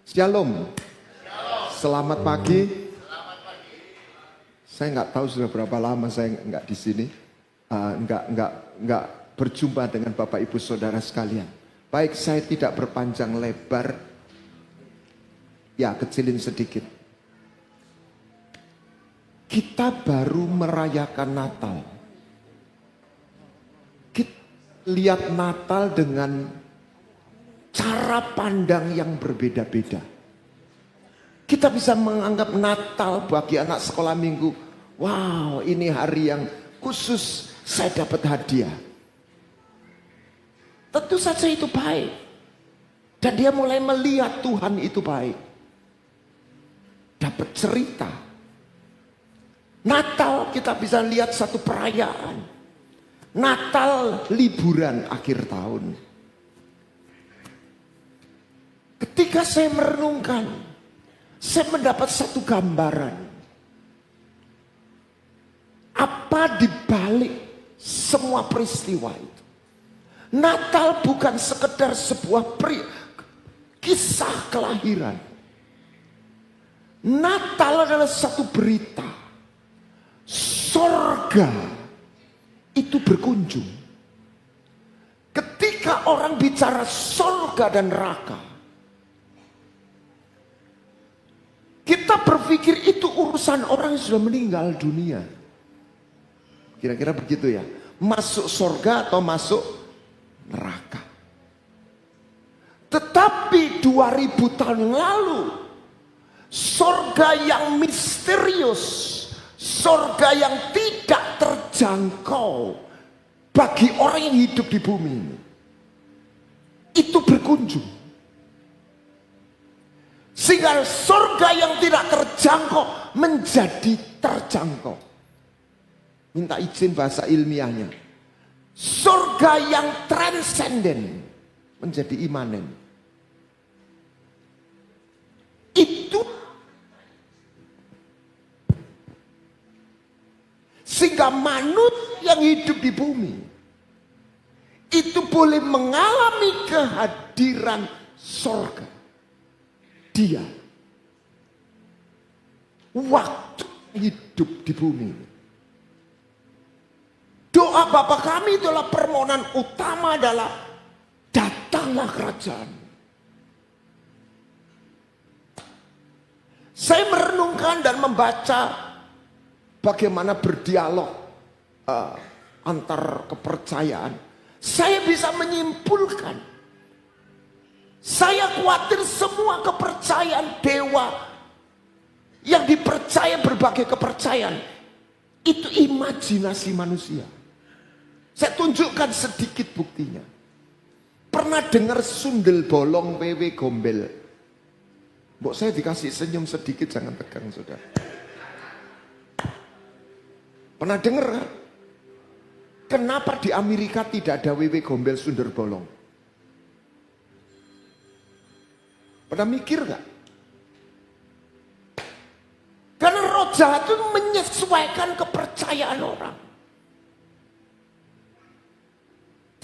Shalom. Selamat pagi. Saya nggak tahu sudah berapa lama saya nggak di sini, nggak berjumpa dengan Bapak Ibu Saudara sekalian. Baik, saya tidak berpanjang lebar, ya kecilin sedikit. Kita baru merayakan Natal. Kita lihat Natal dengan cara pandang yang berbeda-beda. Kita bisa menganggap Natal bagi anak sekolah minggu, wow, ini hari yang khusus, saya dapat hadiah. Tentu saja itu baik. Dan dia mulai melihat Tuhan itu baik. Dapat cerita. Natal kita bisa lihat satu perayaan. Natal liburan akhir tahun. Ketika saya merenungkan, saya mendapat satu gambaran. Apa dibalik semua peristiwa itu? Natal bukan sekedar sebuah kisah kelahiran. Natal adalah satu berita. Sorga itu berkunjung. Ketika orang bicara sorga dan neraka, kita berpikir itu urusan orang yang sudah meninggal dunia. Kira-kira begitu ya. Masuk sorga atau masuk neraka. Tetapi 2000 tahun yang lalu, sorga yang misterius, sorga yang tidak terjangkau bagi orang yang hidup di bumi ini, itu berkunjung. Sehingga surga yang tidak terjangkau menjadi terjangkau. Minta izin bahasa ilmiahnya. Surga yang transenden menjadi imanen. Itu sehingga manusia yang hidup di bumi itu boleh mengalami kehadiran surga. Dia waktu hidup di bumi. Doa Bapa kami itulah permohonan utama adalah datanglah kerajaan. Saya merenungkan dan membaca bagaimana berdialog antar kepercayaan. Saya bisa menyimpulkan, saya khawatir semua kepercayaan dewa yang dipercaya berbagai kepercayaan itu imajinasi manusia. Saya tunjukkan sedikit buktinya. Pernah dengar sundel bolong wewe gombel? Mbok saya dikasih senyum sedikit, jangan tegang saudara. Pernah dengar kan? Kenapa di Amerika tidak ada wewe gombel sundel bolong? Pernah mikir gak? Karena roh jahat itu menyesuaikan kepercayaan orang.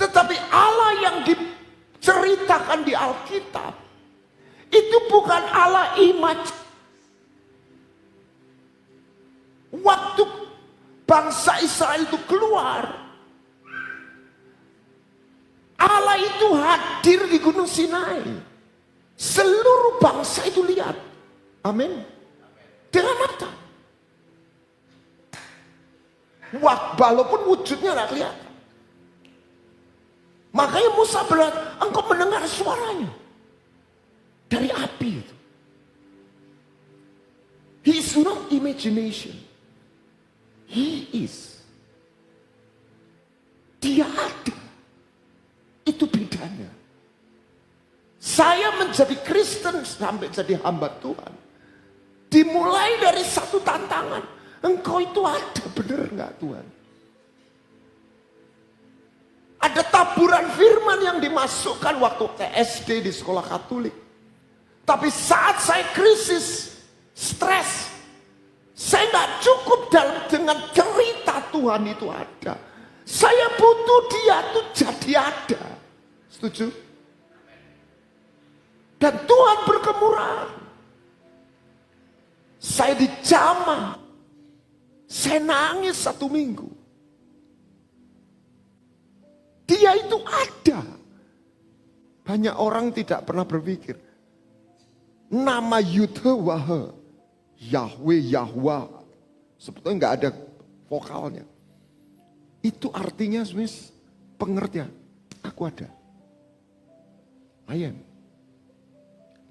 Tetapi Allah yang diceritakan di Alkitab itu bukan Allah imaj. Waktu bangsa Israel itu keluar, Allah itu hadir di Gunung Sinai. Seluruh bangsa itu lihat. Amin. Dengan mata. Walaupun wujudnya tidak kelihatan. Makanya Musa bilang, engkau mendengar suaranya. Dari api itu. He is not imagination. He is. Dia ada. Itu bedanya. Saya menjadi Kristen sampai jadi hamba Tuhan. Dimulai dari satu tantangan. Engkau itu ada, benar enggak Tuhan? Ada taburan firman yang dimasukkan waktu TSD di sekolah Katolik. Tapi saat saya krisis, stres, saya nggak cukup dengan cerita Tuhan itu ada. Saya butuh dia tuh jadi ada. Setuju? Dan Tuhan berkemurahan. Saya dijamah. Saya nangis 1 minggu. Dia itu ada. Banyak orang tidak pernah berpikir. Nama Yudhwaha, Yahweh, Yahweh. Sebetulnya nggak ada vokalnya. Itu artinya pengertian. Aku ada. I am.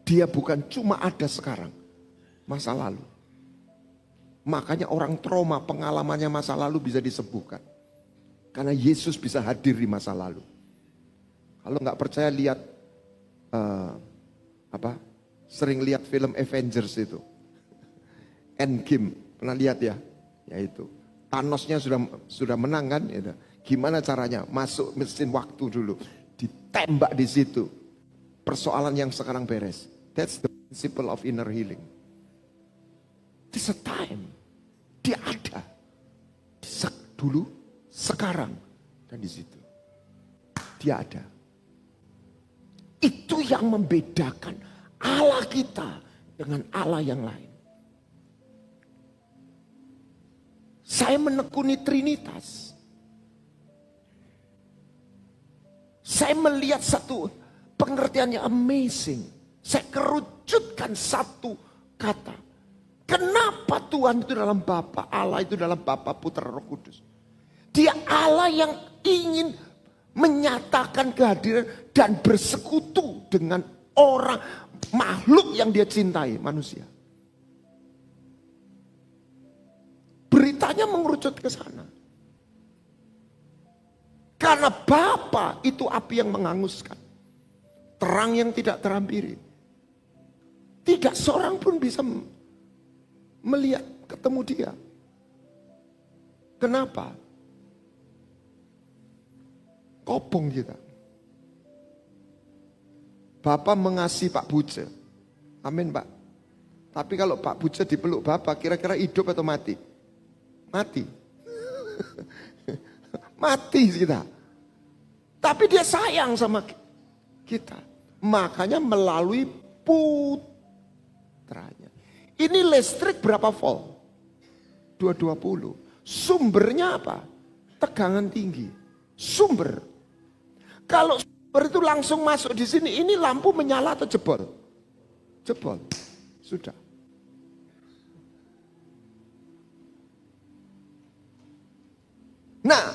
Dia bukan cuma ada sekarang. Masa lalu. Makanya orang trauma pengalamannya masa lalu bisa disembuhkan. Karena Yesus bisa hadir di masa lalu. Kalau nggak percaya lihat sering lihat film Avengers itu. Endgame, pernah lihat ya? Yaitu Thanosnya sudah menang kan? Gitu. Gimana caranya? Masuk mesin waktu dulu, ditembak di situ. Persoalan yang sekarang beres. That's the principle of inner healing. It's a time. Dia ada. Dulu, sekarang, dan di situ. Dia ada. Itu yang membedakan Allah kita dengan Allah yang lain. Saya menekuni Trinitas. Saya melihat satu pengertian yang amazing. Saya kerucutkan satu kata. Kenapa Tuhan itu dalam Bapa, Allah itu dalam Bapa, Putra, Roh Kudus. Dia Allah yang ingin menyatakan kehadiran dan bersekutu dengan orang, makhluk yang dia cintai, manusia. Beritanya mengerucut ke sana. Karena Bapa itu api yang menghanguskan. Terang yang tidak terhampiri. Tidak seorang pun bisa melihat, ketemu dia. Kenapa? Kobong kita. Bapak mengasihi Pak Buce. Amin Pak. Tapi kalau Pak Buce dipeluk Bapak, kira-kira hidup atau mati? Mati. Mati kita. Tapi dia sayang sama kita. Makanya melalui putranya. Ini listrik berapa volt? 220. Sumbernya apa? Tegangan tinggi. Sumber. Kalau sumber itu langsung masuk di sini, ini lampu menyala atau jebol? Jebol. Sudah. Nah,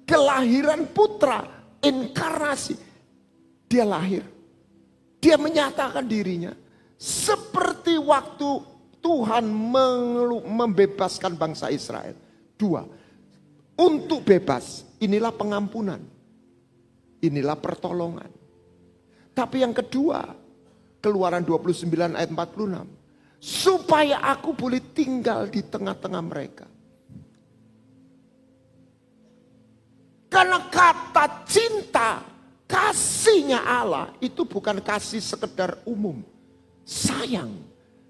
kelahiran putra, inkarnasi. Dia lahir. Dia menyatakan dirinya. Seperti waktu Tuhan membebaskan bangsa Israel. 2. Untuk bebas, inilah pengampunan. Inilah pertolongan. Tapi yang kedua, Keluaran 29 ayat 46. Supaya aku boleh tinggal di tengah-tengah mereka. Karena kata cinta, kasihnya Allah itu bukan kasih sekedar umum. Sayang.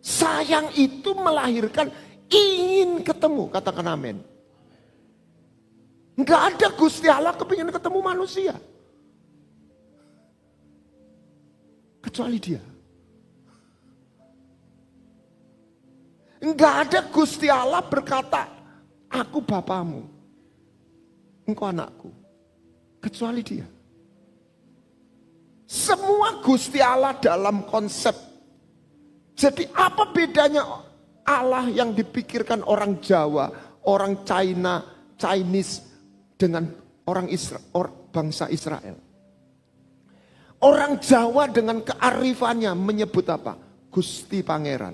Sayang itu melahirkan ingin ketemu. Katakan amin. Enggak ada Gusti Allah kepingin ketemu manusia. Kecuali dia. Enggak ada Gusti Allah berkata, aku bapamu, engkau anakku. Kecuali dia. Semua Gusti Allah dalam konsep. Jadi apa bedanya Allah yang dipikirkan orang Jawa, orang China, Chinese dengan orang bangsa Israel? Orang Jawa dengan kearifannya menyebut apa? Gusti Pangeran.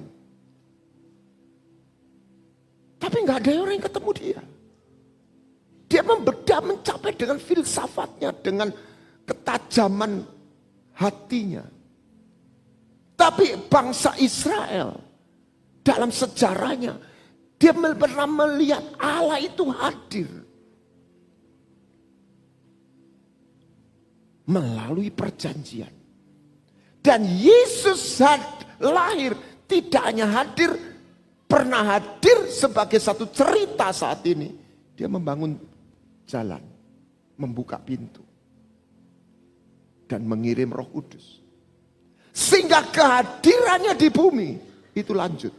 Tapi nggak ada orang yang ketemu dia. Dia membedah, mencapai dengan filsafatnya, dengan ketajaman hatinya. Tapi bangsa Israel dalam sejarahnya, dia pernah melihat Allah itu hadir. Melalui perjanjian. Dan Yesus lahir tidak hanya hadir, pernah hadir sebagai satu cerita saat ini. Dia membangun jalan, membuka pintu, dan mengirim Roh Kudus. Sehingga kehadirannya di bumi itu lanjut.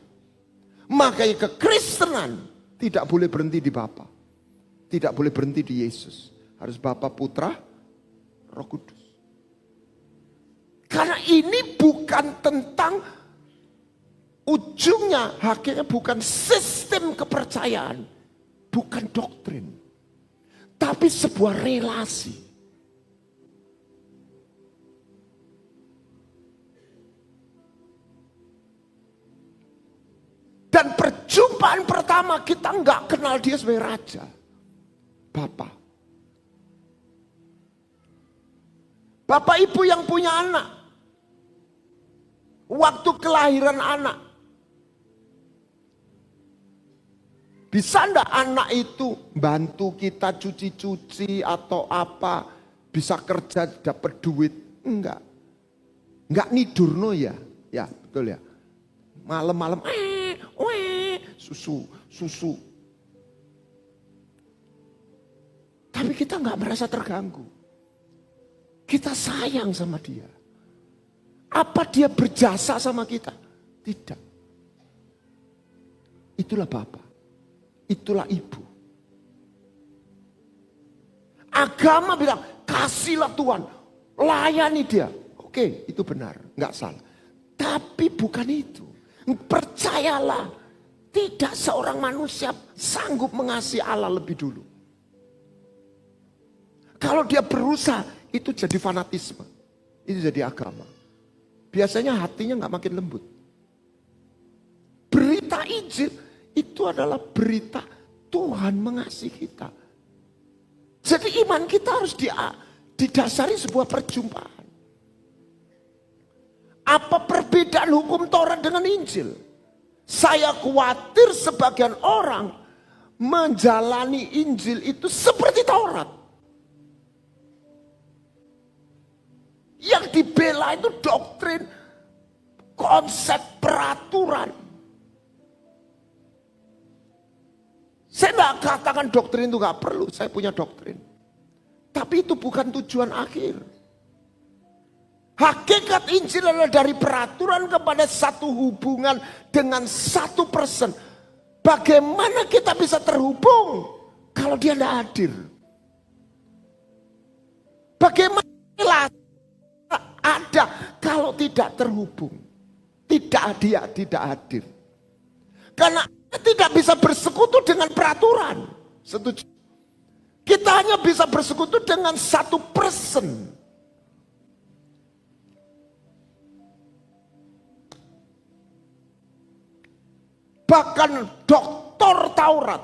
Makanya kekristenan tidak boleh berhenti di Bapa. Tidak boleh berhenti di Yesus. Harus Bapa, Putra, Roh Kudus. Karena ini bukan tentang ujungnya, hakikatnya bukan sistem kepercayaan. Bukan doktrin. Tapi sebuah relasi. Dan perjumpaan pertama kita nggak kenal dia sebagai raja. Bapak. Bapak ibu yang punya anak. Waktu kelahiran anak. Bisa enggak anak itu bantu kita cuci-cuci atau apa. Bisa kerja dapat duit. Enggak. Enggak nidurno ya. Ya betul ya. Malam-malam susu. Tapi kita enggak merasa terganggu. Kita sayang sama dia. Apa dia berjasa sama kita? Tidak. Itulah Bapak. Itulah Ibu. Agama bilang, kasihlah Tuhan. Layani dia. Oke, itu benar. Enggak salah. Tapi bukan itu. Percayalah. Tidak seorang manusia sanggup mengasihi Allah lebih dulu. Kalau dia berusaha, itu jadi fanatisme. Itu jadi agama. Biasanya hatinya nggak makin lembut. Berita Injil itu adalah berita Tuhan mengasihi kita. Jadi iman kita harus didasari sebuah perjumpaan. Apa perbedaan hukum Taurat dengan Injil? Saya khawatir sebagian orang menjalani Injil itu seperti Taurat. Yang dibela itu doktrin, konsep peraturan. Saya tidak katakan doktrin itu gak perlu, saya punya doktrin. Tapi itu bukan tujuan akhir. Hakikat Injil adalah dari peraturan kepada satu hubungan dengan satu person. Bagaimana kita bisa terhubung kalau dia tidak hadir? Bagaimana ada kalau tidak terhubung? Dia tidak hadir. Karena tidak bisa bersekutu dengan peraturan. Setuju? Kita hanya bisa bersekutu dengan satu person. Bahkan doktor Taurat,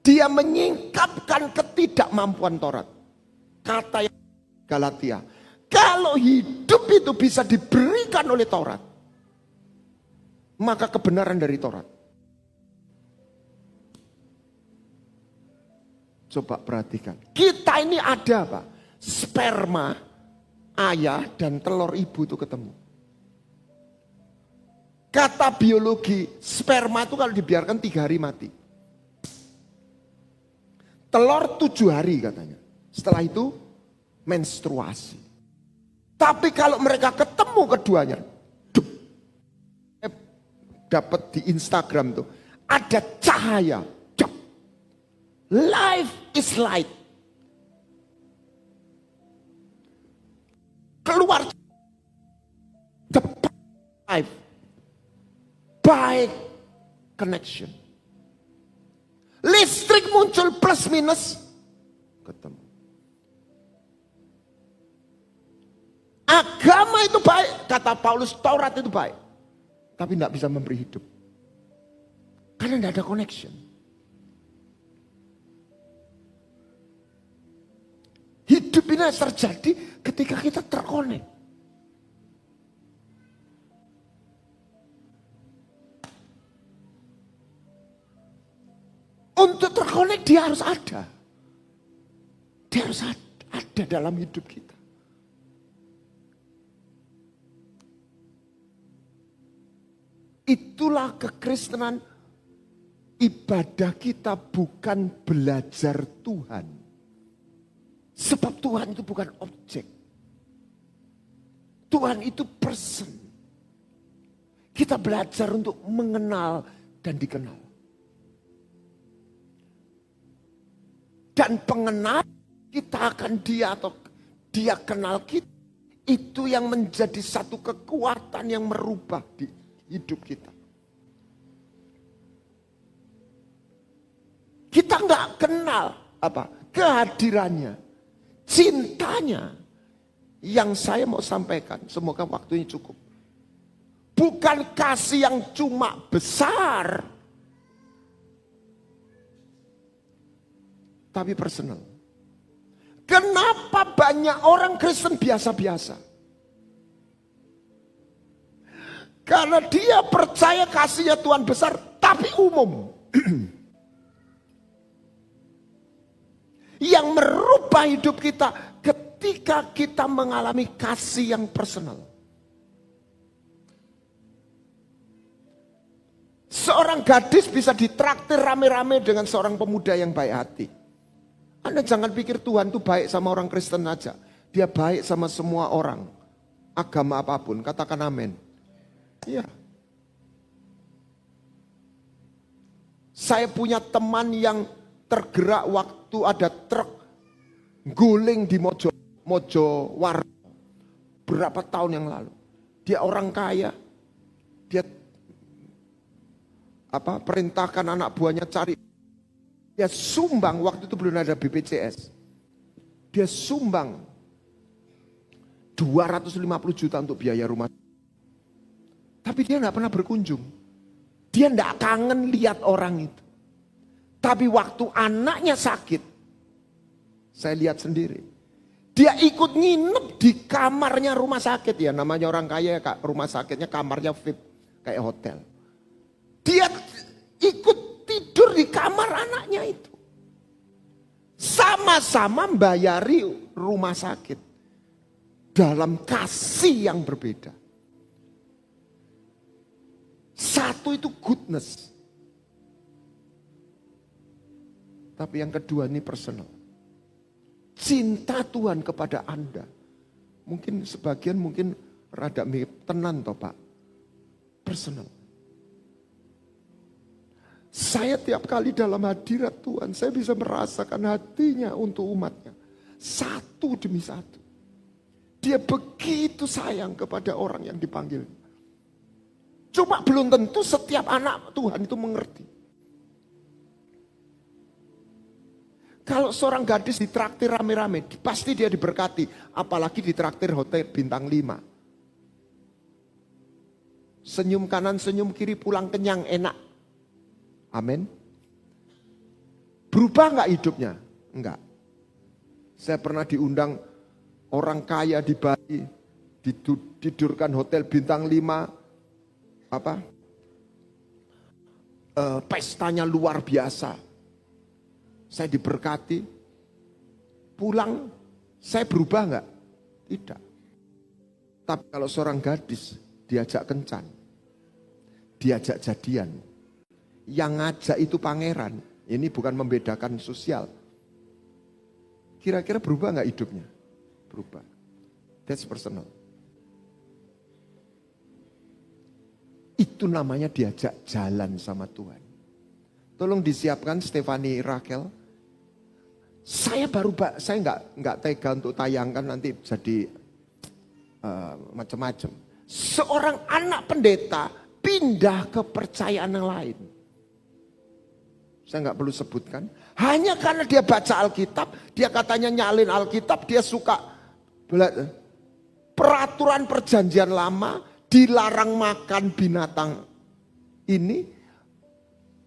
dia menyingkapkan ketidakmampuan Taurat. Kata yang Galatia, kalau hidup itu bisa diberikan oleh Taurat, maka kebenaran dari Taurat. Coba perhatikan. Kita ini ada apa? Sperma ayah dan telur ibu itu ketemu. Kata biologi, sperma itu kalau dibiarkan 3 hari mati. Telur 7 hari katanya. Setelah itu menstruasi. Tapi kalau mereka ketemu keduanya, dapat di Instagram tuh, ada cahaya. Life is light. Keluar cepat life. By connection. Listrik muncul plus minus ketemu. Agama itu baik, kata Paulus, Taurat itu baik. Tapi tidak bisa memberi hidup. Karena tidak ada connection. Hidup ini terjadi ketika kita terkonek. Untuk terkonek dia harus ada. Dia harus ada dalam hidup kita. Itulah kekristenan. Ibadah kita bukan belajar Tuhan. Sebab Tuhan itu bukan objek. Tuhan itu person. Kita belajar untuk mengenal dan dikenal. Dan pengenal kita akan dia atau dia kenal kita. Itu yang menjadi satu kekuatan yang merubah di hidup kita. Kita nggak kenal kehadirannya, cintanya. Yang saya mau sampaikan, semoga waktunya cukup. Bukan kasih yang cuma besar, tapi personal. Kenapa banyak orang Kristen biasa-biasa? Karena dia percaya kasihnya Tuhan besar, tapi umum. Yang merubah hidup kita ketika kita mengalami kasih yang personal. Seorang gadis bisa ditraktir rame-rame dengan seorang pemuda yang baik hati. Anda jangan pikir Tuhan itu baik sama orang Kristen aja. Dia baik sama semua orang. Agama apapun, katakan amin. Iya. Saya punya teman yang tergerak waktu ada truk guling di Mojowarno berapa tahun yang lalu. Dia orang kaya. Dia perintahkan anak buahnya cari. Dia sumbang, waktu itu belum ada BPJS. Dia sumbang 250 juta untuk biaya rumah. Tapi dia nggak pernah berkunjung. Dia nggak kangen lihat orang itu. Tapi waktu anaknya sakit, saya lihat sendiri. Dia ikut nginep di kamarnya rumah sakit ya. Namanya orang kaya, rumah sakitnya kamarnya VIP kayak hotel. Dia ikut tidur di kamar anaknya itu. Sama-sama membayari rumah sakit. Dalam kasih yang berbeda. Satu itu goodness. Tapi yang kedua ini personal. Cinta Tuhan kepada Anda. Mungkin sebagian rada mirip tenan toh Pak. Personal. Saya tiap kali dalam hadirat Tuhan, saya bisa merasakan hatinya untuk umatnya. Satu demi satu. Dia begitu sayang kepada orang yang dipanggil. Cuma belum tentu setiap anak Tuhan itu mengerti. Kalau seorang gadis ditraktir rame-rame, pasti dia diberkati. Apalagi ditraktir hotel bintang 5. Senyum kanan, senyum kiri, pulang kenyang, enak. Amin. Berubah nggak hidupnya? Enggak. Saya pernah diundang orang kaya di Bali, ditidurkan hotel bintang 5, pestanya luar biasa. Saya diberkati, pulang, saya berubah nggak? Tidak. Tapi kalau seorang gadis diajak kencan, diajak jadian, yang ngajak itu pangeran. Ini bukan membedakan sosial. Kira-kira berubah nggak hidupnya? Berubah. That's personal. Itu namanya diajak jalan sama Tuhan. Tolong disiapkan Stefani Rakel. Saya nggak tega untuk tayangkan nanti jadi macam-macam. Seorang anak pendeta pindah ke percayaan yang lain. Saya nggak perlu sebutkan. Hanya karena dia baca Alkitab, dia katanya nyalin Alkitab, dia suka peraturan perjanjian lama, dilarang makan binatang ini,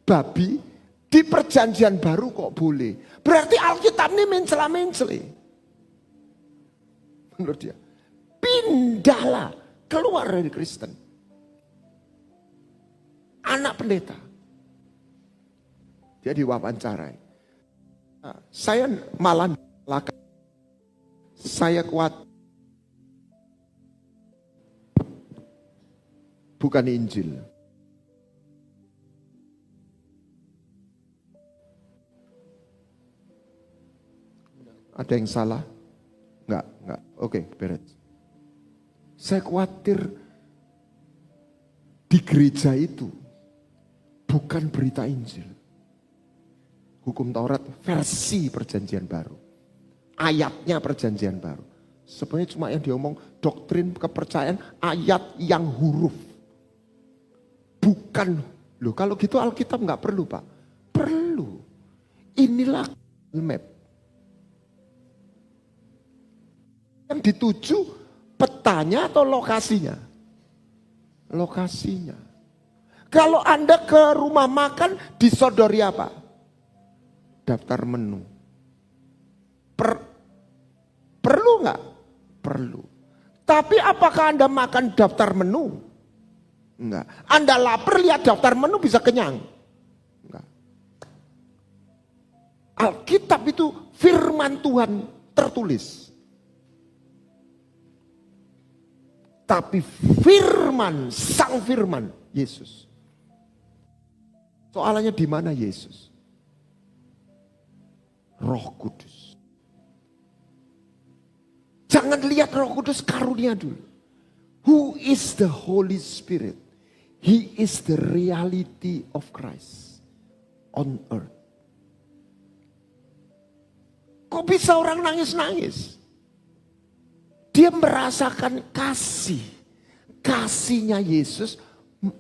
babi, di perjanjian baru kok boleh. Berarti Alkitab ini mencela-menceli. Menurut dia. Pindahlah, keluar dari Kristen. Anak pendeta. Dia diwawancarai. Saya malah saya kuat. Bukan Injil. Ada yang salah? Enggak. Oke, beres. Saya khawatir di gereja itu bukan berita Injil. Hukum Taurat versi perjanjian baru. Ayatnya perjanjian baru. Sebenarnya cuma yang diomong doktrin kepercayaan ayat yang huruf. Bukan. Loh kalau gitu Alkitab nggak perlu Pak. Perlu. Inilah map. Yang dituju petanya atau lokasinya? Lokasinya. Kalau Anda ke rumah makan disodori apa? Daftar menu. Perlu nggak? Perlu. Tapi apakah Anda makan daftar menu? Enggak. Anda lapar lihat daftar menu bisa kenyang? Enggak. Alkitab itu firman Tuhan tertulis. Tapi firman, sang firman, Yesus. Soalnya di mana Yesus? Roh Kudus. Jangan lihat Roh Kudus karunia dulu. Who is the Holy Spirit? He is the reality of Christ on earth. Kok bisa orang nangis-nangis? Dia merasakan kasih. Kasihnya Yesus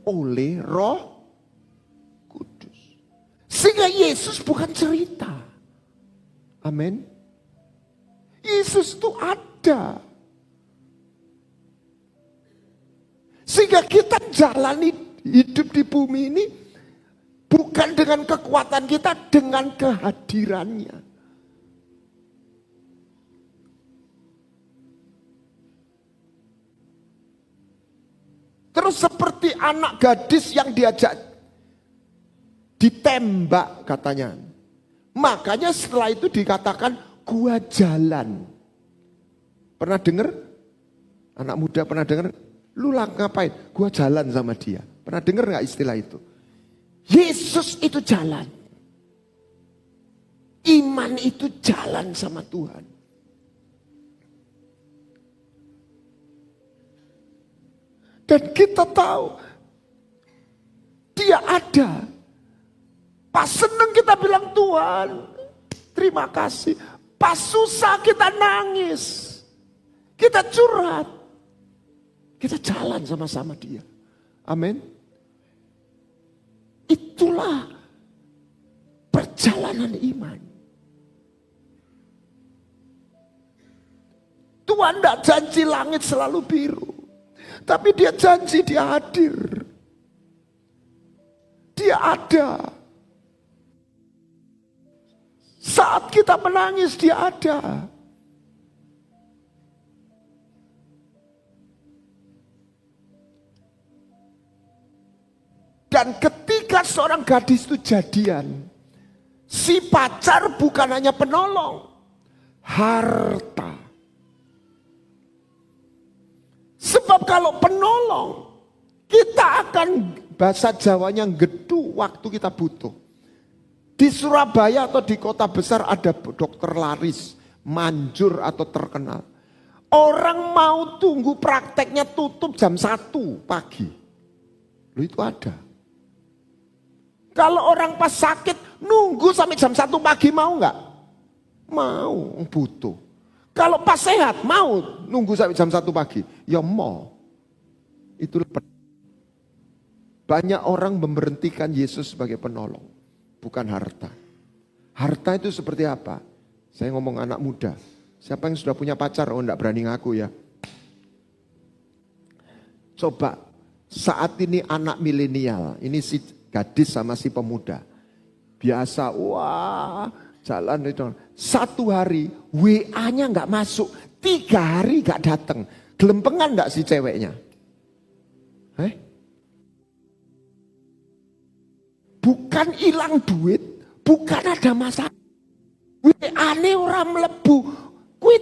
oleh Roh Kudus. Sehingga Yesus bukan cerita. Amin. Yesus itu ada. Sehingga kita jalani hidup di bumi ini bukan dengan kekuatan kita, dengan kehadirannya. Terus seperti anak gadis yang diajak ditembak katanya. Makanya setelah itu dikatakan gua jalan. Pernah dengar? Anak muda pernah dengar? Lu ngapain? Gua jalan sama dia. Pernah dengar gak istilah itu? Yesus itu jalan. Iman itu jalan sama Tuhan. Dan kita tahu dia ada. Pas seneng kita bilang Tuhan, terima kasih. Pas susah kita nangis. Kita curhat. Kita jalan sama-sama dia. Amin. Itulah perjalanan iman. Tuhan tidak janji langit selalu biru. Tapi dia janji dia hadir. Dia ada. Saat kita menangis dia ada. Dan ketika seorang gadis itu jadian, si pacar bukan hanya penolong, harta. Sebab kalau penolong, kita akan bahasa Jawanya gedu waktu kita butuh. Di Surabaya atau di kota besar ada dokter laris, manjur atau terkenal. Orang mau tunggu prakteknya tutup jam 1 pagi. Loh itu ada. Kalau orang pas sakit nunggu sampai jam 1 pagi mau nggak? Mau, butuh. Kalau pas sehat mau nunggu sampai jam 1 pagi? Ya mau. Itu banyak orang memberhentikan Yesus sebagai penolong. Bukan harta. Harta itu seperti apa? Saya ngomong anak muda. Siapa yang sudah punya pacar? Oh enggak berani ngaku ya. Coba saat ini anak milenial. Ini si gadis sama si pemuda. Biasa wah jalan itu. 1 hari WA-nya enggak masuk. 3 hari enggak datang. Gelempengan enggak si ceweknya? Bukan hilang duit, bukan ada masalah. WA-ne ora mlebu. Kuwi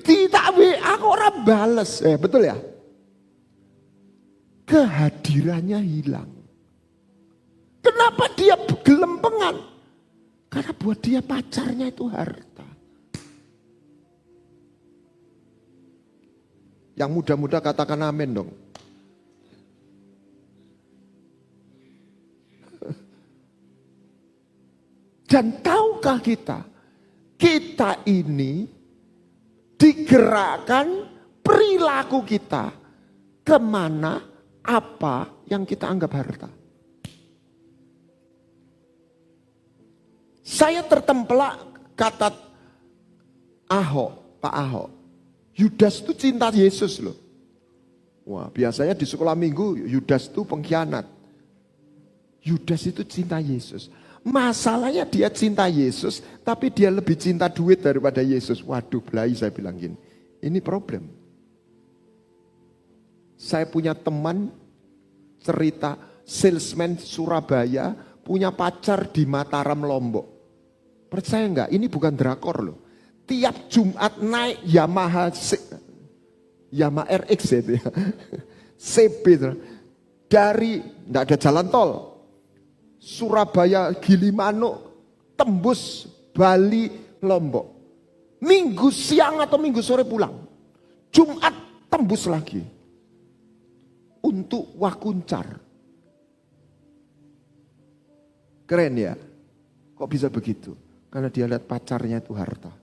di tak WA kok ora bales. Betul ya? Kehadirannya hilang. Kenapa dia gelempengan? Karena buat dia pacarnya itu harta. Yang muda-muda katakan amin dong. Dan tahukah kita ini digerakkan perilaku kita kemana apa yang kita anggap harta. Saya tertempelak kata Pak Ahok. Yudas itu cinta Yesus loh. Wah, biasanya di sekolah minggu Yudas itu pengkhianat. Yudas itu cinta Yesus. Masalahnya dia cinta Yesus, tapi dia lebih cinta duit daripada Yesus. Waduh, belai saya bilang gini. Ini problem. Saya punya teman cerita salesman Surabaya punya pacar di Mataram, Lombok. Percaya enggak? Ini bukan drakor loh. Tiap Jumat naik Yamaha RX itu ya. CB itu. Dari, enggak ada jalan tol. Surabaya, Gilimanuk, tembus Bali, Lombok. Minggu siang atau minggu sore pulang. Jumat tembus lagi. Untuk Wakuncar. Keren ya? Kok bisa begitu? Karena dia lihat pacarnya itu harta.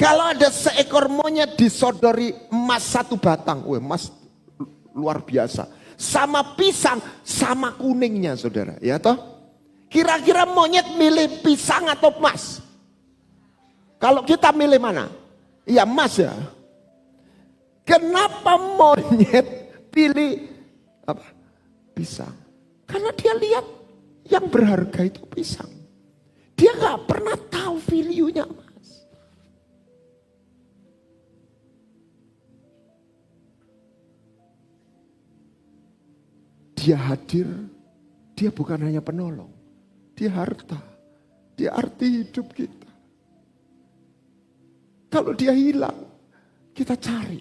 Kalau ada seekor monyet disodori emas 1 batang. Wah, emas luar biasa. Sama pisang, sama kuningnya saudara. Ya toh? Kira-kira monyet milih pisang atau emas? Kalau kita milih mana? Iya emas ya. Kenapa monyet pilih apa? Pisang? Karena dia lihat yang berharga itu pisang. Dia gak pernah tahu value-nya emas. Dia hadir, dia bukan hanya penolong. Dia harta, dia arti hidup kita. Kalau dia hilang, kita cari.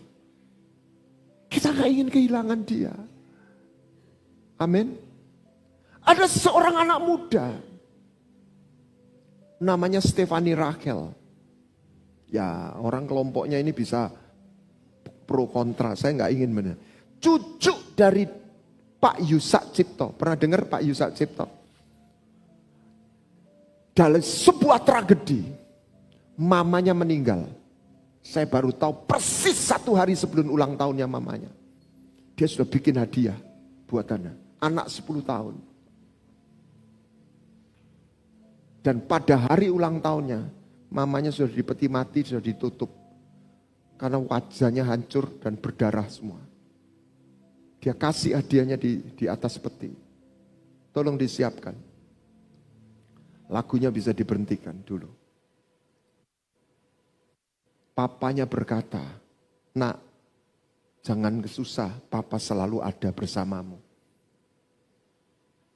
Kita gak ingin kehilangan dia. Amin. Ada seorang anak muda. Namanya Stefani Rachel. Ya orang kelompoknya ini bisa pro kontra. Saya gak ingin benar. Cucu dari Pak Yusak Cipto. Pernah dengar Pak Yusak Cipto? Dalam sebuah tragedi. Mamanya meninggal. Saya baru tahu persis 1 hari sebelum ulang tahunnya mamanya. Dia sudah bikin hadiah buatannya. Anak 10 tahun. Dan pada hari ulang tahunnya. Mamanya sudah dipeti mati, sudah ditutup. Karena wajahnya hancur dan berdarah semua. Dia kasih hadiahnya di atas peti. Tolong disiapkan. Lagunya bisa diberhentikan dulu. Papanya berkata, nak, jangan susah, papa selalu ada bersamamu.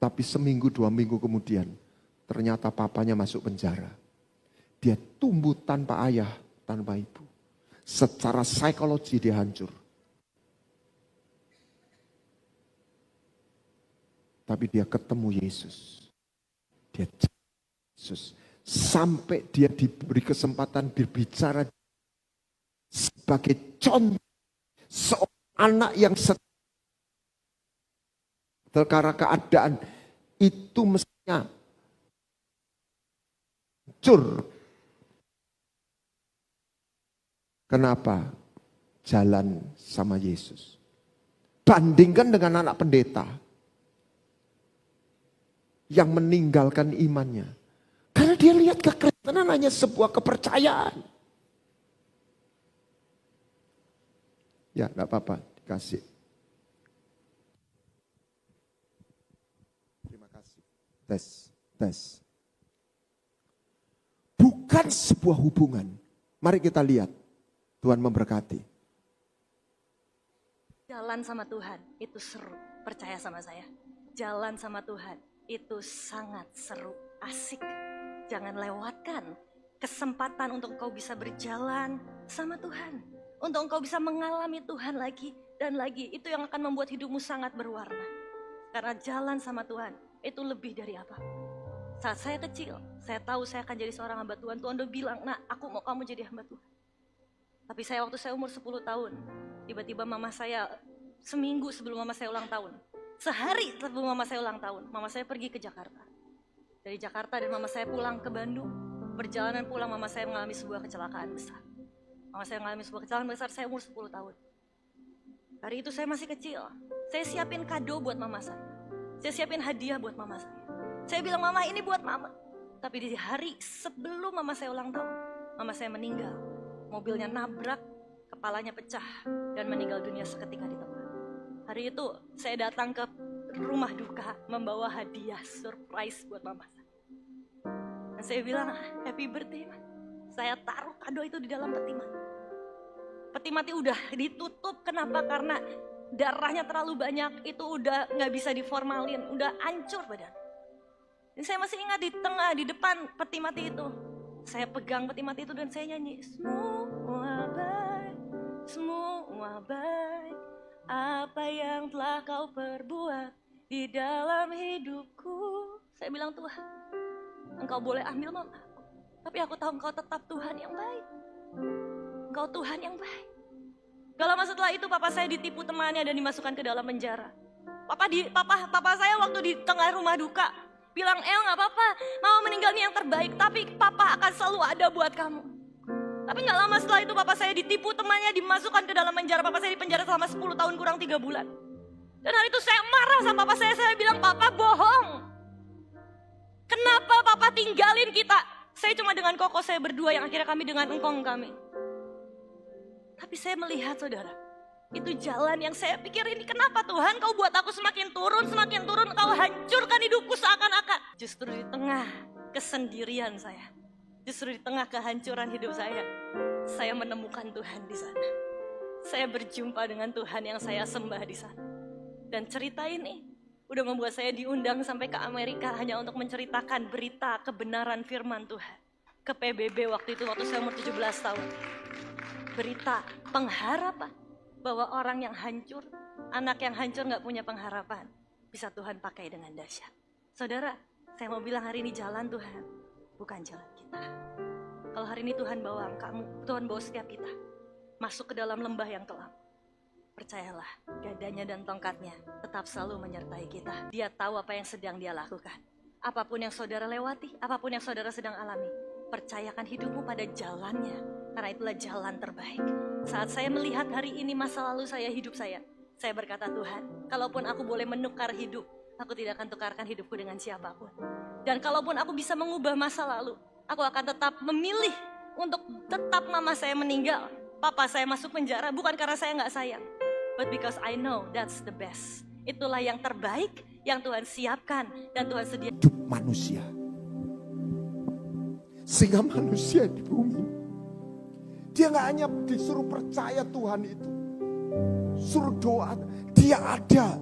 Tapi seminggu 2 minggu kemudian, ternyata papanya masuk penjara. Dia tumbuh tanpa ayah, tanpa ibu. Secara psikologi dia hancur. Tapi dia ketemu Yesus. Dia Yesus. Sampai dia diberi kesempatan berbicara sebagai contoh seorang anak yang karena keadaan itu mestinya hancur. Kenapa? Jalan sama Yesus. Bandingkan dengan anak pendeta yang meninggalkan imannya. Karena dia lihat kekristenan hanya sebuah kepercayaan. Ya, enggak apa-apa, dikasih. Terima kasih. Tes. Bukan sebuah hubungan. Mari kita lihat. Tuhan memberkati. Jalan sama Tuhan itu seru, percaya sama saya. Jalan sama Tuhan itu sangat seru, asik. Jangan lewatkan kesempatan untuk engkau bisa berjalan sama Tuhan. Untuk engkau bisa mengalami Tuhan lagi dan lagi. Itu yang akan membuat hidupmu sangat berwarna. Karena jalan sama Tuhan itu lebih dari apa. Saat saya kecil, saya tahu saya akan jadi seorang hamba Tuhan. Tuhan udah bilang, nak aku mau kamu jadi hamba Tuhan. Tapi waktu saya umur 10 tahun, tiba-tiba mama saya seminggu sebelum mama saya ulang tahun, sehari sebelum mama saya ulang tahun, mama saya pergi ke Jakarta. Dari Jakarta dan mama saya pulang ke Bandung. Perjalanan pulang mama saya mengalami sebuah kecelakaan besar. Mama saya mengalami sebuah kecelakaan besar, saya umur 10 tahun. Hari itu saya masih kecil. Saya siapin kado buat mama saya. Saya siapin hadiah buat mama saya. Saya bilang, mama ini buat mama. Tapi di hari sebelum mama saya ulang tahun, mama saya meninggal. Mobilnya nabrak, kepalanya pecah, dan meninggal dunia seketika di tempat. Hari itu saya datang ke rumah duka membawa hadiah surprise buat mama saya. Dan saya bilang, happy birthday, Ma. Saya taruh kado itu di dalam peti mati. Peti mati udah ditutup, kenapa? Karena darahnya terlalu banyak, itu udah gak bisa diformalin, udah hancur badan. Dan saya masih ingat di depan peti mati itu, saya pegang peti mati itu dan saya nyanyi, semua baik, apa yang telah kau perbuat di dalam hidupku. Saya bilang, Tuhan, Engkau boleh ambil mama, tapi aku tahu Engkau tetap Tuhan yang baik. Engkau Tuhan yang baik. Gak lama setelah itu papa saya ditipu temannya dan dimasukkan ke dalam penjara. Papa saya waktu di tengah rumah duka bilang, gak apa-apa, mama meninggal ini yang terbaik, tapi papa akan selalu ada buat kamu. Tapi gak lama setelah itu papa saya ditipu temannya, dimasukkan ke dalam penjara. Papa saya di penjara selama 10 tahun kurang 3 bulan. Dan hari itu saya marah sama papa saya bilang, papa bohong. Kenapa papa tinggalin kita? Saya cuma dengan koko saya berdua yang akhirnya kami dengan engkong kami. Tapi saya melihat, saudara, itu jalan yang saya pikir, ini kenapa Tuhan kau buat aku semakin turun, kau hancurkan hidupku seakan-akan. Justru di tengah kesendirian saya, justru di tengah kehancuran hidup saya menemukan Tuhan di sana. Saya berjumpa dengan Tuhan yang saya sembah di sana. Dan cerita ini udah membuat saya diundang sampai ke Amerika hanya untuk menceritakan berita kebenaran firman Tuhan. Ke PBB waktu saya umur 17 tahun. Berita pengharapan bahwa orang yang hancur, anak yang hancur gak punya pengharapan, bisa Tuhan pakai dengan dahsyat. Saudara, saya mau bilang hari ini jalan Tuhan, bukan jalan kita. Kalau hari ini Tuhan bawa kamu, Tuhan bawa setiap kita masuk ke dalam lembah yang kelam, percayalah, gadanya dan tongkatnya tetap selalu menyertai kita. Dia tahu apa yang sedang dia lakukan. Apapun yang saudara lewati, apapun yang saudara sedang alami, percayakan hidupmu pada jalannya. Karena itulah jalan terbaik. Saat saya melihat hari ini masa lalu saya, hidup saya berkata, Tuhan, kalaupun aku boleh menukar hidup, aku tidak akan tukarkan hidupku dengan siapapun. Dan kalaupun aku bisa mengubah masa lalu, aku akan tetap memilih untuk tetap mama saya meninggal, papa saya masuk penjara, bukan karena saya gak sayang, but because I know that's the best. Itulah yang terbaik yang Tuhan siapkan dan Tuhan sediakan. Hidup manusia, sehingga manusia di bumi, dia gak hanya disuruh percaya Tuhan itu, suruh doa, dia ada,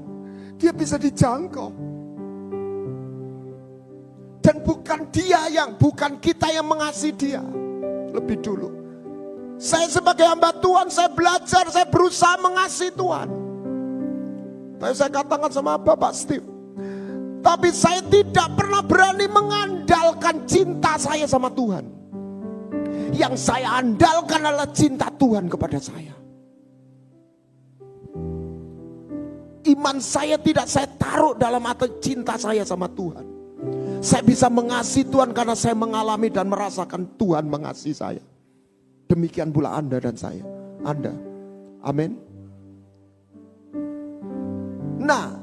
dia bisa dijangkau. Dan bukan kita yang mengasihi dia lebih dulu. Saya sebagai hamba Tuhan, saya belajar, saya berusaha mengasihi Tuhan. Tapi saya katakan sama Bapak Steve, tapi saya tidak pernah berani mengandalkan cinta saya sama Tuhan. Yang saya andalkan adalah cinta Tuhan kepada saya. Iman saya tidak saya taruh dalam hati cinta saya sama Tuhan. Saya bisa mengasihi Tuhan karena saya mengalami dan merasakan Tuhan mengasihi saya. Demikian pula Anda dan saya. Anda. Amin. Nah,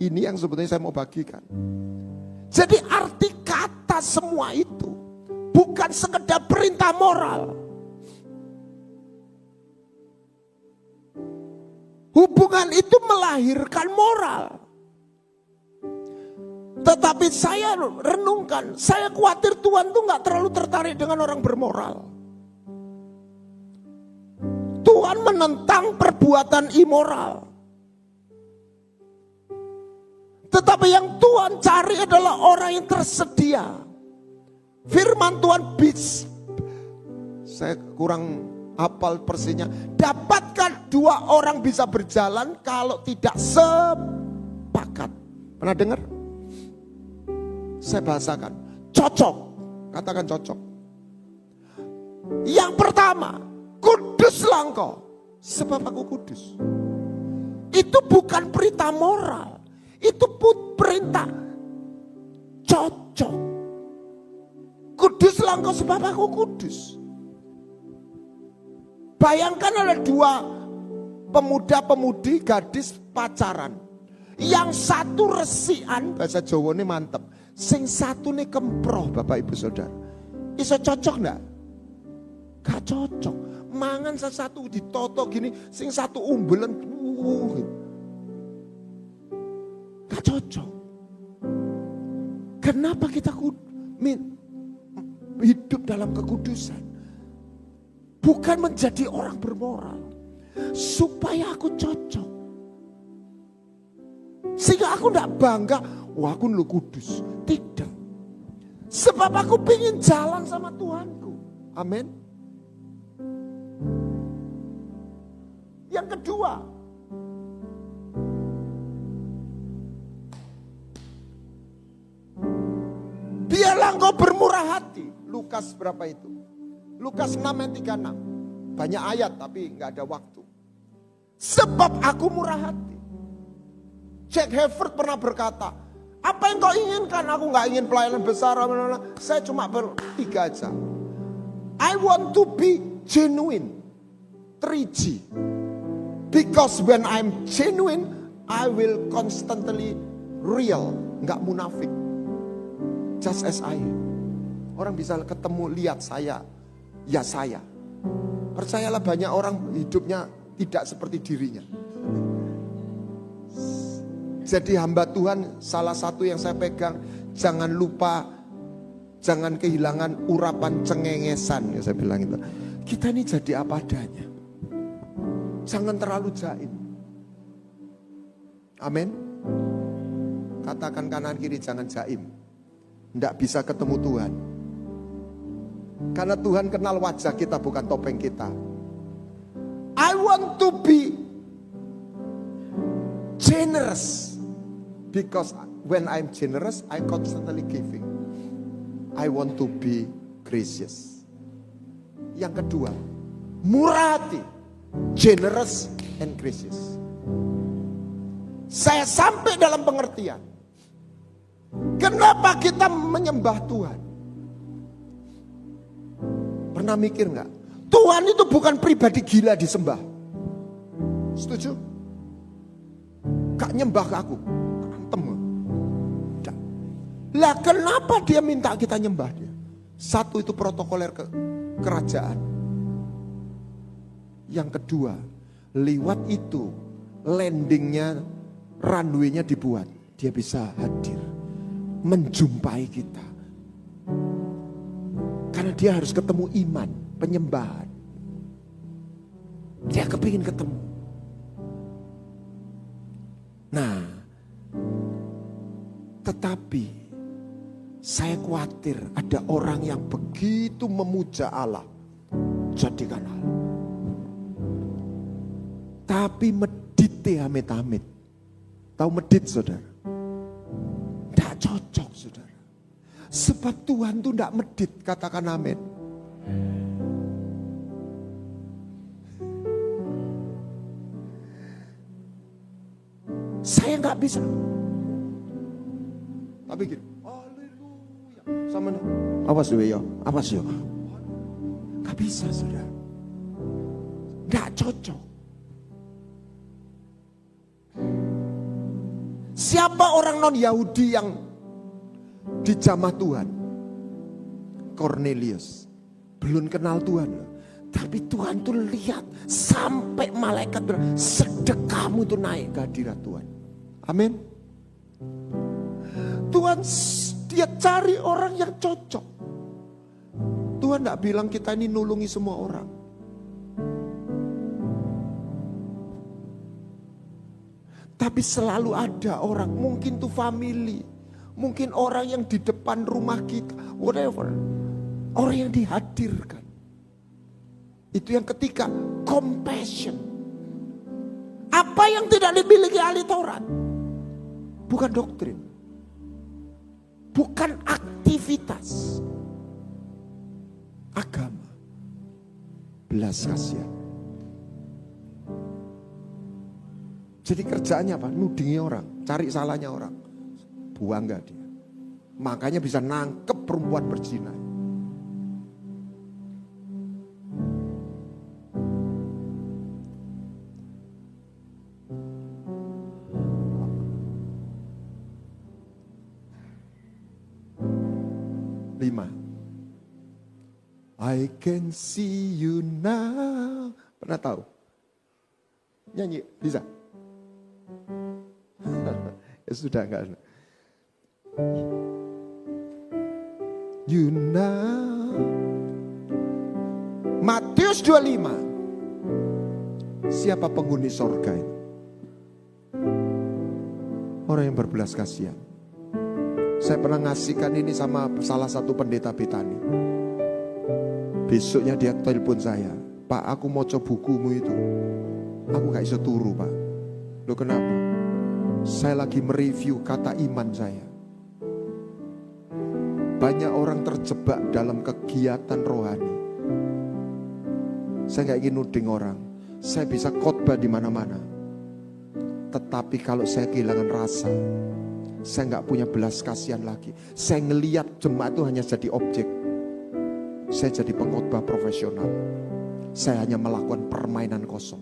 ini yang sebetulnya saya mau bagikan. Jadi arti kata semua itu bukan sekedar perintah moral. Hubungan itu melahirkan moral. Tetapi saya renungkan, saya khawatir Tuhan tuh gak terlalu tertarik dengan orang bermoral. Tuhan menentang perbuatan immoral. Tetapi yang Tuhan cari adalah orang yang tersedia. Firman Tuhan, saya kurang hafal persisnya. Dapatkah 2 orang bisa berjalan kalau tidak sepakat? Pernah dengar? Saya bahasakan, cocok. Katakan cocok. Yang pertama, kuduslah engkau sebab aku kudus. Itu bukan perintah moral, itu perintah cocok. Kuduslah engkau sebab aku kudus. Bayangkan ada dua pemuda-pemudi gadis pacaran. Yang satu resikan, bahasa Jawa ini mantep. Sing satu nih kemproh, Bapak Ibu Saudara. Iso cocok enggak? Gak cocok. Mangan satu ditoto gini, sing satu umbelan. Gitu. Gak cocok. Kenapa kita hidup dalam kekudusan? Bukan menjadi orang bermoral. Supaya aku cocok. Sehingga aku gak bangga, wah aku lu kudus. Tidak. Sebab aku pengen jalan sama Tuhanku. Amin. Yang kedua, biarlah engkau bermurah hati. Lukas berapa itu? Lukas 6 ayat 36. Banyak ayat tapi gak ada waktu. Sebab aku murah hati. Jack Hayford pernah berkata, apa yang kau inginkan? Aku gak ingin pelayanan besar. Saya cuma bertiga aja. I want to be genuine. 3G. Because when I'm genuine, I will constantly real. Gak munafik. Just as I am. Orang bisa ketemu, lihat saya. Ya saya. Percayalah banyak orang hidupnya tidak seperti dirinya. Jadi hamba Tuhan, salah satu yang saya pegang, jangan lupa, jangan kehilangan urapan cengengesan. Ya saya bilang itu. Kita ini jadi apa adanya. Jangan terlalu jaim. Amin. Katakan kanan kiri, jangan jaim. Tidak bisa ketemu Tuhan. Karena Tuhan kenal wajah kita, bukan topeng kita. I want to be generous. Because when I'm generous, I constantly giving. I want to be gracious. Yang kedua, murah hati, generous and gracious. Saya sampai dalam pengertian. Kenapa kita menyembah Tuhan? Pernah mikir nggak? Tuhan itu bukan pribadi gila disembah. Setuju? Gak nyembah ke aku. Lah kenapa dia minta kita nyembah dia? Satu itu protokoler kerajaan. Yang kedua, lewat itu landingnya, runway-nya dibuat. Dia bisa hadir, menjumpai kita. Karena dia harus ketemu iman, penyembahan. Dia kepingin ketemu. Nah, tetapi saya khawatir ada orang yang begitu memuja Allah. Jadikan Allah. Tapi medit amit-amit. Tahu medit saudara? Tidak cocok saudara. Sebab Tuhan itu tidak medit. Katakan amin. Saya nggak bisa. Tapi gini. Sama awas ya, awas ya. Gak bisa sudah. Gak cocok. Siapa orang non Yahudi yang dijamah Tuhan? Cornelius. Belum kenal Tuhan. Tapi Tuhan tuh lihat sampai malaikat bilang, sedekahmu tuh naik ke hadirat Tuhan. Amin. Tuhan dia cari orang yang cocok. Tuhan tidak bilang kita ini nulungi semua orang. Tapi selalu ada orang, mungkin tuh family, mungkin orang yang di depan rumah kita, whatever. Orang yang dihadirkan. Itu yang ketiga, compassion. Apa yang tidak dimiliki ahli Taurat? Bukan doktrin. Bukan aktivitas agama. belas kasihan. Jadi kerjaannya apa? Nudingi orang, cari salahnya orang. Buang gak dia. Makanya bisa nangkep perempuan berzina. I can see you now. Pernah tahu? Nyanyi, bisa? Ya sudah enggak. You know. Matius 25. Siapa penghuni sorga itu? Orang yang berbelas kasihan. Saya pernah ngasihkan ini sama salah satu pendeta Betani. Besoknya dia telepon saya, Pak, aku mau coba bukumu itu. Aku gak bisa turu, Pak. Loh kenapa? Saya lagi mereview kata iman saya. Banyak orang terjebak dalam kegiatan rohani. Saya gak ingin nuding orang. Saya bisa khotbah di mana-mana. Tetapi kalau saya kehilangan rasa, saya gak punya belas kasihan lagi. Saya ngelihat jemaat itu hanya jadi objek. Saya jadi pengkhotbah profesional. Saya hanya melakukan permainan kosong.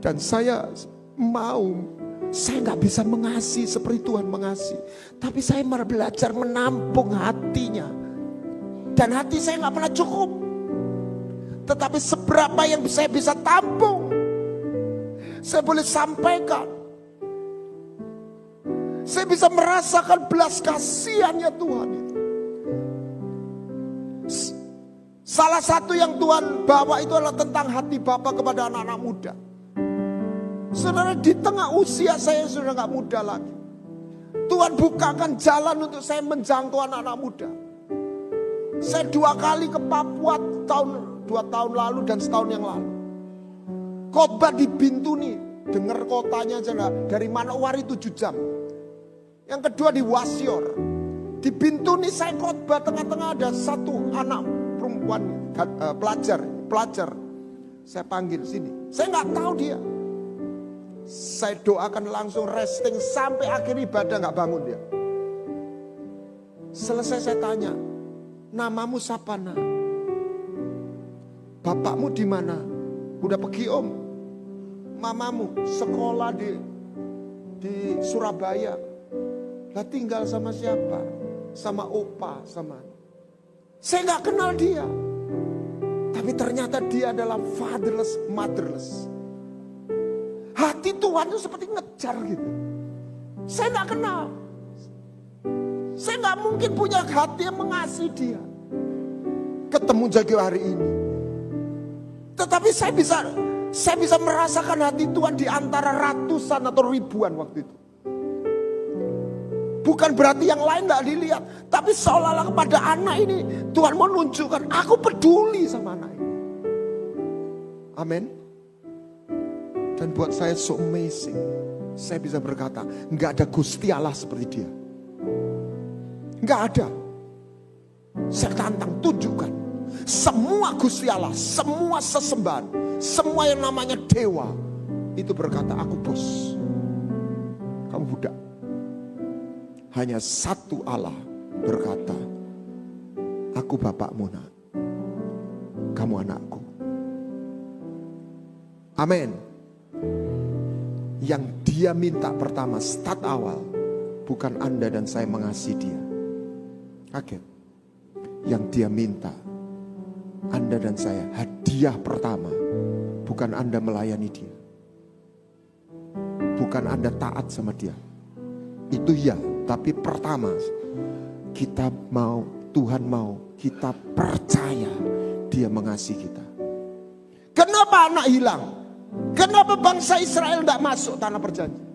Dan saya nggak bisa mengasihi seperti Tuhan mengasihi. Tapi saya belajar menampung hatinya. Dan hati saya nggak pernah cukup. Tetapi seberapa yang saya bisa tampung, saya boleh sampaikan. Saya bisa merasakan belas kasihannya Tuhan itu. Salah satu yang Tuhan bawa itu adalah tentang hati Bapa kepada anak-anak muda. Saudara, di tengah usia saya sudah gak muda lagi. Tuhan bukakan jalan untuk saya menjangkau anak-anak muda. Saya 2 kali ke Papua 2 tahun lalu dan setahun yang lalu. Khotbah di Bintuni, dengar kotanya aja dari Manowari 7 jam. Yang kedua di Wasior. Di Bintuni saya khotbah, tengah-tengah ada satu anak perempuan pelajar. Saya panggil sini. Saya nggak tahu dia. Saya doakan langsung resting sampai akhir ibadah nggak bangun dia. Selesai saya tanya, namamu siapa nak? Bapakmu di mana? Udah pergi om. Mamamu sekolah di Surabaya. Lah tinggal sama siapa? Sama opa, sama. Saya nggak kenal dia. Tapi ternyata dia adalah fatherless, motherless. Hati Tuhan itu seperti ngejar gitu. Saya nggak kenal. Saya nggak mungkin punya hati yang mengasihi dia. Ketemu Jagio hari ini. Tetapi saya bisa merasakan hati Tuhan di antara ratusan atau ribuan waktu itu. Bukan berarti yang lain gak dilihat. Tapi seolah-olah kepada anak ini Tuhan mau nunjukkan, aku peduli sama anak ini. Amin. Dan buat saya so amazing. Saya bisa berkata, gak ada Gusti Allah seperti dia. Gak ada. Saya tantang, tunjukkan. Semua Gusti Allah, semua sesembahan, semua yang namanya dewa, itu berkata, aku bos, kamu budak. Hanya satu Allah berkata, aku bapakmu nak, kamu anakku. Amin. Yang dia minta pertama, start awal, bukan Anda dan saya mengasihi dia. Kaget. Yang dia minta, Anda dan saya hadiah pertama, bukan Anda melayani dia. Bukan Anda taat sama dia. Itu ya. Tapi pertama, kita mau, Tuhan mau, kita percaya dia mengasihi kita. Kenapa anak hilang? Kenapa bangsa Israel tidak masuk tanah perjanjian?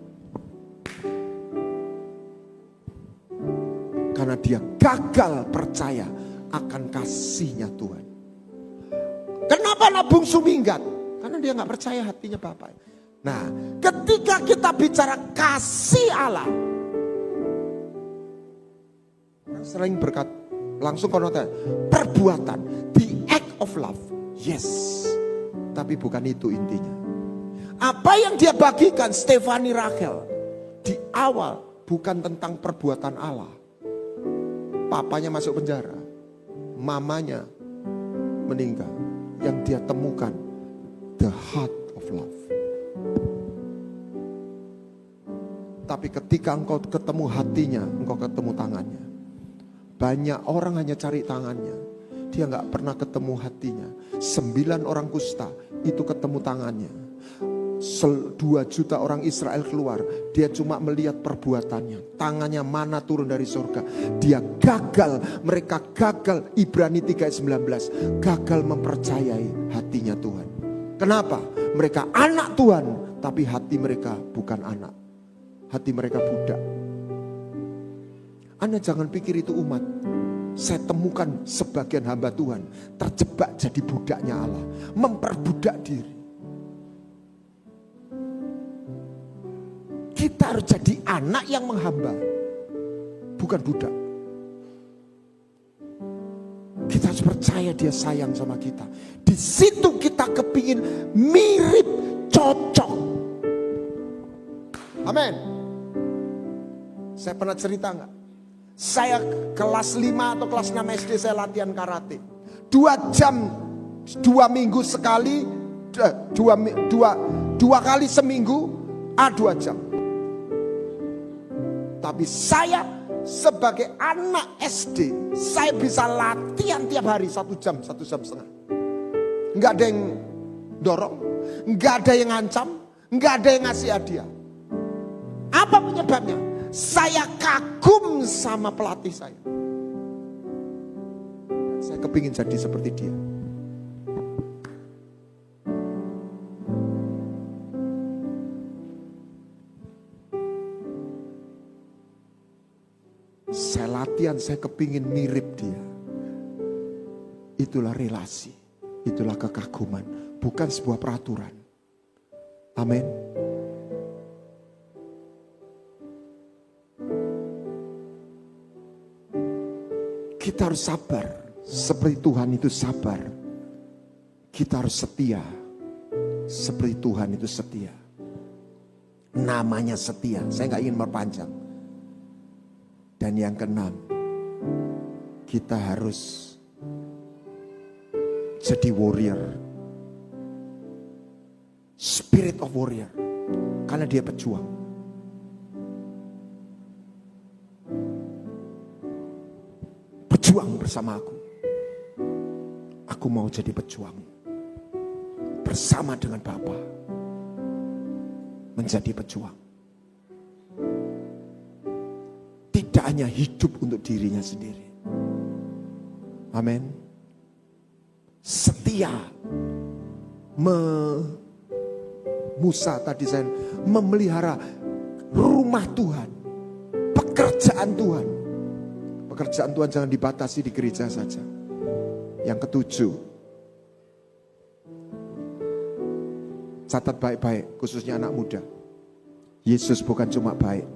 Karena dia gagal percaya akan kasihnya Tuhan. Kenapa anak bungsu minggat? Karena dia gak percaya hatinya Bapak. Nah, ketika kita bicara kasih Allah, Orang sering berkata, langsung konotasi, perbuatan, the act of love. Yes, tapi bukan itu intinya. Apa yang dia bagikan Stefani Rachel di awal bukan tentang perbuatan Allah. Papanya masuk penjara, mamanya meninggal. Yang dia temukan, the heart of love. Tapi ketika engkau ketemu hatinya, engkau ketemu tangannya. Banyak orang hanya cari tangannya, dia gak pernah ketemu hatinya. 9 orang kusta itu ketemu tangannya. 2 juta orang Israel keluar, dia cuma melihat perbuatannya. Tangannya mana turun dari surga. Dia gagal, mereka gagal. Ibrani 3:19, gagal mempercayai hatinya Tuhan. Kenapa? Mereka anak Tuhan, tapi hati mereka bukan anak. Hati mereka budak. Anda jangan pikir itu umat. Saya temukan sebagian hamba Tuhan terjebak jadi budaknya Allah, memperbudak diri. Kita harus jadi anak yang menghamba, bukan budak. Kita harus percaya dia sayang sama kita. Di situ kita kepingin mirip, cocok. Amin. Saya pernah cerita enggak? Saya kelas 5 atau kelas 6 SD saya latihan karate. 2 jam, 2 minggu sekali, 2 kali seminggu, 2 jam. Tapi saya sebagai anak SD, saya bisa latihan tiap hari 1 jam, 1 jam setengah. Enggak ada yang dorong, enggak ada yang ngancam, enggak ada yang ngasih hadiah. Apa penyebabnya? Saya kagum sama pelatih saya. Saya kepingin jadi seperti dia. Saya latihan, saya kepingin mirip dia. Itulah relasi, itulah kekaguman, bukan sebuah peraturan. Amin. Kita harus sabar, seperti Tuhan itu sabar. Kita harus setia, seperti Tuhan itu setia. Namanya setia, saya gak ingin memperpanjang. Dan yang keenam, kita harus jadi warrior. Spirit of warrior. Karena dia pejuang. Pejuang bersama aku. Aku mau jadi pejuang. Bersama dengan Bapa. Menjadi pejuang. Tidak hanya hidup untuk dirinya sendiri. Amin. Setia. Musa tadi saya memelihara rumah Tuhan. Pekerjaan Tuhan. Pekerjaan Tuhan jangan dibatasi di gereja saja. Yang ketujuh. Catat baik-baik, khususnya anak muda. Yesus bukan cuma baik.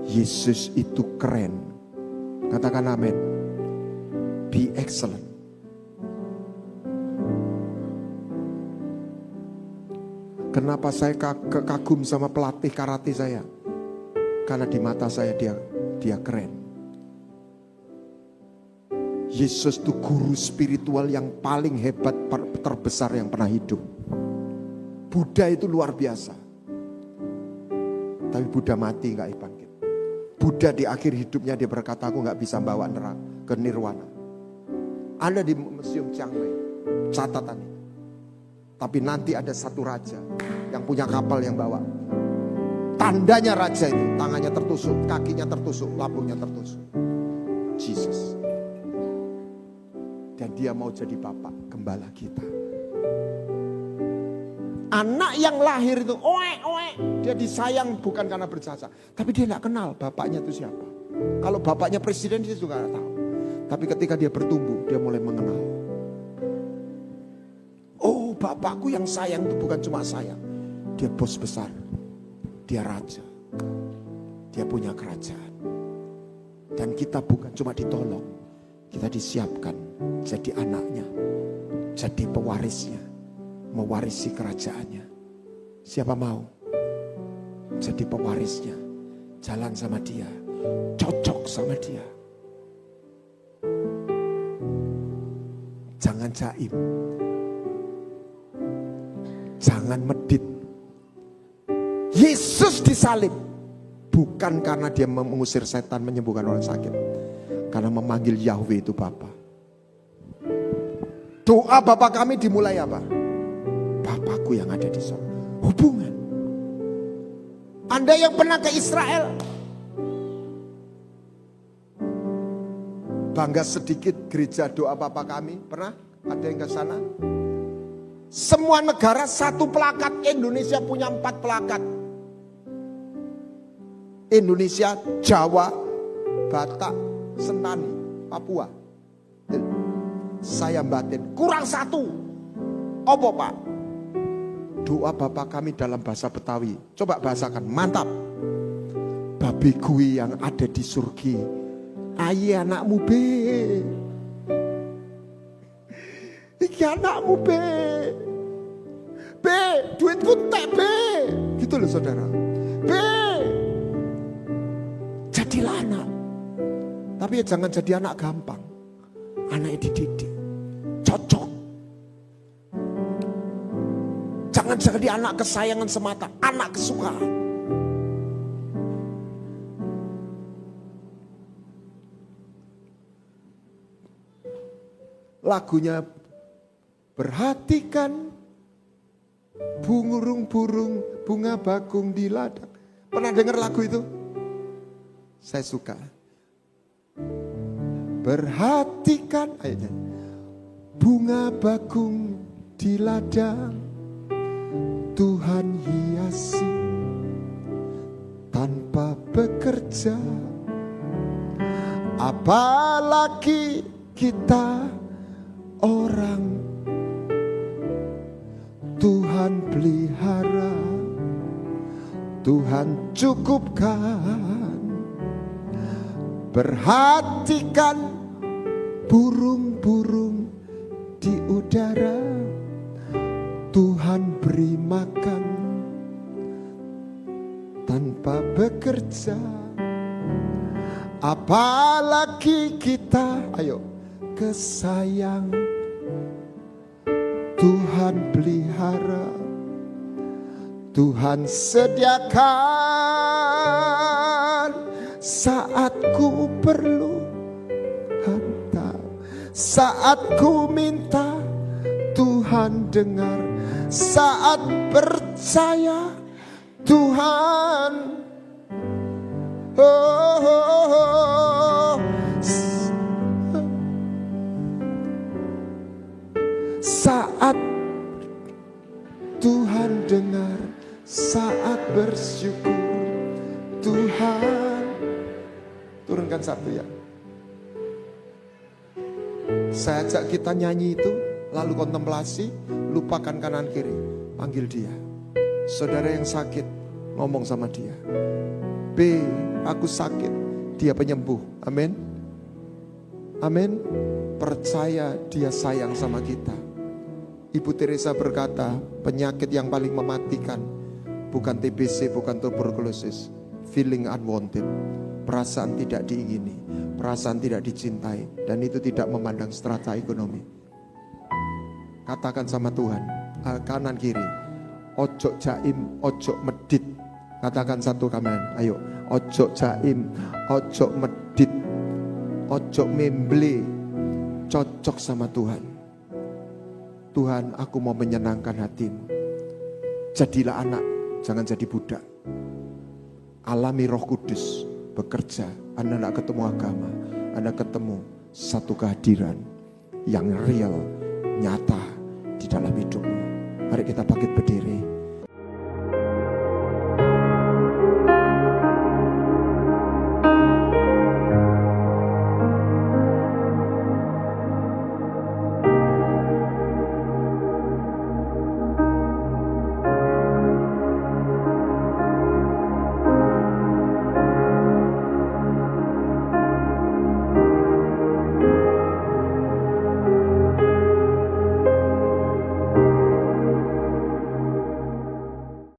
Yesus itu keren. Katakan amin. Be excellent. Kenapa saya kagum sama pelatih karate saya? Karena di mata saya dia keren. Yesus itu guru spiritual yang paling hebat, terbesar yang pernah hidup. Buddha itu luar biasa. Tapi Buddha mati gak bangkit. Buddha di akhir hidupnya dia berkata, aku gak bisa bawa neraka ke nirwana. Ada di Museum Chiang Mai, catatan ini. Tapi nanti ada satu raja yang punya kapal yang bawa. Tandanya raja itu, tangannya tertusuk, kakinya tertusuk, lambungnya tertusuk. Jesus. Dan dia mau jadi bapak gembala kita. Anak yang lahir itu, dia disayang bukan karena berjasa. Tapi dia gak kenal bapaknya itu siapa. Kalau bapaknya presiden dia juga gak tahu. Tapi ketika dia bertumbuh, dia mulai mengenal. Oh, bapakku yang sayang itu bukan cuma sayang. Dia bos besar. Dia raja. Dia punya kerajaan. Dan kita bukan cuma ditolong, kita disiapkan jadi anaknya, jadi pewarisnya, mewarisi kerajaannya. Siapa mau jadi pewarisnya, jalan sama dia, cocok sama dia. Jangan jaim, jangan medit. Yesus disalib bukan karena dia mengusir setan, menyembuhkan orang sakit, karena memanggil Yahweh itu Bapa. Doa Bapa kami dimulai apa? Bapakku yang ada di sorga. Hubungan. Anda yang pernah ke Israel, bangga sedikit gereja doa Bapa kami. Pernah? Ada yang ke sana? Semua negara satu plakat, Indonesia punya 4 plakat. Indonesia, Jawa, Batak, Sentani, Papua. Saya batin, kurang 1. Apa Pak? Doa Bapa kami dalam bahasa Betawi. Coba bahasakan, mantap. Babi gue yang ada di surga, ayi anakmu be. Iki anakmu be. Be, duitku tek be. Gitu loh saudara. Be. Jadilah anak. Tapi ya jangan jadi anak gampang. Anak yang dididik. Cocok. Jangan jadi anak kesayangan semata. Anak kesukaan. Lagunya perhatikan burung-burung bunga bakung di ladang. Pernah dengar lagu itu? Saya suka. Perhatikan ayatnya. Bunga bakung di ladang, Tuhan hiasi tanpa bekerja. Apalagi kita orang Tuhan pelihara, Tuhan cukupkan. Perhatikan burung-burung di udara, Tuhan beri makan tanpa bekerja. Apalagi kita, ayo, kesayang, Tuhan pelihara, Tuhan sediakan. Saat ku perlu hantar, saat ku minta Tuhan dengar, saat percaya Tuhan. Oh, oh, oh. Saat Tuhan dengar, saat bersyukur Tuhan. Turunkan satu ya. Saya ajak kita nyanyi itu, lalu kontemplasi, lupakan kanan kiri, panggil dia. Saudara yang sakit, ngomong sama dia. B, aku sakit, dia penyembuh. Amin. Amin. Percaya dia sayang sama kita. Ibu Teresa berkata, penyakit yang paling mematikan bukan TBC, bukan tuberkulosis, feeling unwanted. Perasaan tidak diingini, perasaan tidak dicintai, dan itu tidak memandang strata ekonomi. Katakan sama Tuhan, kanan kiri, ojo jaim, ojo medit. Katakan satu kanan, ayo, ojo jaim, ojo medit, ojo memble, cocok sama Tuhan. Tuhan, aku mau menyenangkan hatimu. Jadilah anak, jangan jadi budak. Alami Roh Kudus bekerja. Anda tidak ketemu agama, Anda ketemu satu kehadiran yang real, nyata di dalam hidupmu. Mari kita bangkit berdiri.